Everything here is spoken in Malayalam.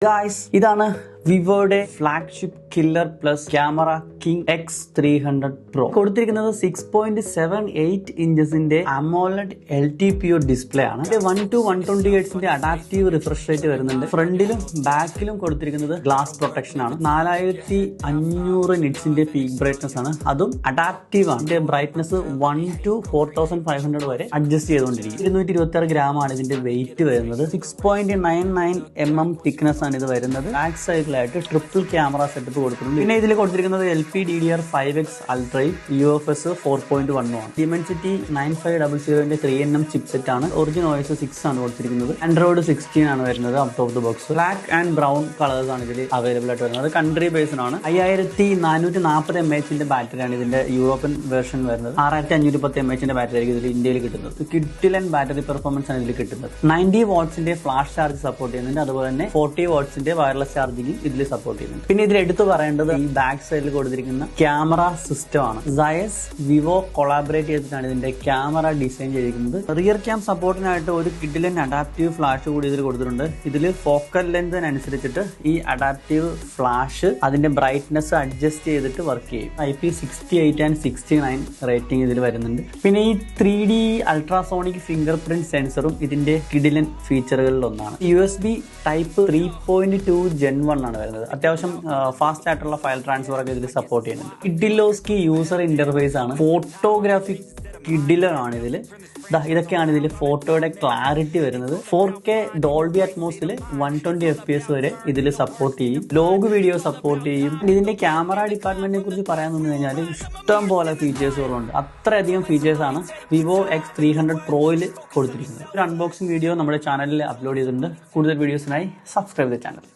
ഗായ്സ്, ഇതാണ് വിവോയുടെ flagship killer plus camera king X300 Pro. കൊടുത്തിരിക്കുന്നത് 6.78 ഇഞ്ചസിന്റെ AMOLED LTPO ഡിസ്പ്ലേ ആണ്. 120 Hz അഡാപ്റ്റീവ് റിഫ്രഷ് റേറ്റ് വരുന്നുണ്ട്. ഫ്രണ്ടിലും ബാക്കിലും കൊടുത്തിരിക്കുന്നത് ഗ്ലാസ് പ്രൊട്ടക്ഷൻ ആണ്. 4500 നിറ്റ്സിന്റെ പീക്ക് ബ്രൈറ്റ്നസ് ആണ്. അതും അഡാപ്റ്റീവ് ആണ്. ഇതിന്റെ ബ്രൈറ്റ്നസ് 1 to 4500 വരെ അഡ്ജസ്റ്റ് ചെയ്തുകൊണ്ടിരിക്കും. 226 ഗ്രാം ആണ് ഇതിന്റെ വെയിറ്റ് വരുന്നത്. 6.99 mm തിക്നെസ് ആണ് ഇത് വരുന്നത്. ബാക്ക് സൈഡിലായിട്ട് ട്രിപ്പിൾ ക്യാമറ സെറ്റപ്പ് കൊടുത്തിട്ടുണ്ട്. പിന്നെ ഇതിൽ കൊടുത്തിരിക്കുന്നത് LPDDR5X അൾട്രയും UFS 4.1 ആണ്. Dimensity 9500 3nm ചിപ്സെറ്റ് ആണ്. ഒറിജിൻ OS 6 ആണ് കൊടുത്തിരിക്കുന്നത്. Android 16 ആണ് വരുന്നത് out of the box. Black and brown colours ആണ് ഇതിൽ അവൈലബിൾ ആയിട്ട് വരുന്നത്. കൺട്രി ബേസ്ഡ് ആണ്. 5440 mAh ബാറ്ററിയാണ് ഇതിന്റെ യൂറോപ്യൻ വേർഷൻ വരുന്നത്. 6510 mAh ബാറ്ററി ആയിരിക്കും ഇതിൽ ഇന്ത്യയിൽ കിട്ടുന്നത്. കിഡിലൻ ബാറ്ററി പെർഫോമൻസ് ആണ് ഇതിൽ കിട്ടുന്നത്. 90 വാട്ട്സിന്റെ ഫ്ലാഷ് ചാർജ് സപ്പോർട്ട് ചെയ്യുന്നുണ്ട്. അതുപോലെ തന്നെ 40 വാട്ട്സിന്റെ വയർലെസ് ചാർജിംഗ് ഇതിൽ സപ്പോർട്ട് ചെയ്യുന്നുണ്ട്. പിന്നെ ഇതിൽ എടുത്തു പറയേണ്ടത് ഈ ബാക്ക് സൈഡിൽ കൊടുത്തിരിക്കുന്ന ക്യാമറ സിസ്റ്റം ആണ്. സയസ് വിവോ കൊളാബറേറ്റ് ചെയ്തിട്ടാണ് ഇതിന്റെ ക്യാമറ ഡിസൈൻ ചെയ്തിരിക്കുന്നത്. റിയർ ക്യാം സപ്പോർട്ടിനായിട്ട് ഒരു കിഡിലൻ അഡാപ്റ്റീവ് ഫ്ലാഷ് കൂടി ഇതിൽ കൊടുത്തിട്ടുണ്ട്. ഇതിൽ ഫോക്കൽ ലെങ്തിനനുസരിച്ചിട്ട് ഈ അഡാപ്റ്റീവ് ഫ്ലാഷ് അതിന്റെ ബ്രൈറ്റ്നസ് അഡ്ജസ്റ്റ് ചെയ്തിട്ട് വർക്ക് ചെയ്യും. IP68 and 69 റേറ്റിംഗ് ഇതിൽ വരുന്നുണ്ട്. പിന്നെ ഈ 3D അൾട്രാസോണിക് ഫിംഗർ പ്രിന്റ് സെൻസറും ഇതിന്റെ കിഡിലൻ ഫീച്ചറുകളിൽ ഒന്നാണ്. USB ടൈപ്പ് 3.2 Gen 1 ആണ് വരുന്നത്. അത്യാവശ്യം ഫാസ്റ്റ് ആയിട്ടുള്ള ഫയൽ ട്രാൻസ്ഫർ ഒക്കെ ഇതിൽ സപ്പോർട്ട് ചെയ്യുന്നുണ്ട്. കിഡിലോസ്കി യൂസർ ഇന്റർഫേസ് ആണ്. ഫോട്ടോഗ്രാഫി കിഡിലാണ് ഇതിൽ. ഇതൊക്കെയാണ് ഇതിൽ ഫോട്ടോയുടെ ക്ലാരിറ്റി വരുന്നത്. 4K ഡോൾബി അറ്റ്മോസിൽ 120 FPS വരെ ഇതിൽ സപ്പോർട്ട് ചെയ്യും. ലോഗ് വീഡിയോ സപ്പോർട്ട് ചെയ്യും. ഇതിന്റെ ക്യാമറ ഡിപ്പാർട്ട്മെന്റിനെ കുറിച്ച് പറയാൻ നിന്ന് കഴിഞ്ഞാൽ ഇഷ്ടം പോലെ ഫീച്ചേഴ്സുകളുണ്ട്. അത്രയധികം ഫീച്ചേഴ്സ് ആണ് വിവോ X300 Proയിൽ കൊടുത്തിരിക്കുന്നത്. ഒരു അൺബോക്സിംഗ് വീഡിയോ നമ്മുടെ ചാനലിൽ അപ്ലോഡ് ചെയ്തിട്ടുണ്ട്. കൂടുതൽ വീഡിയോസിനായി സബ്സ്ക്രൈബ് ചെയ്ത ചാനൽ.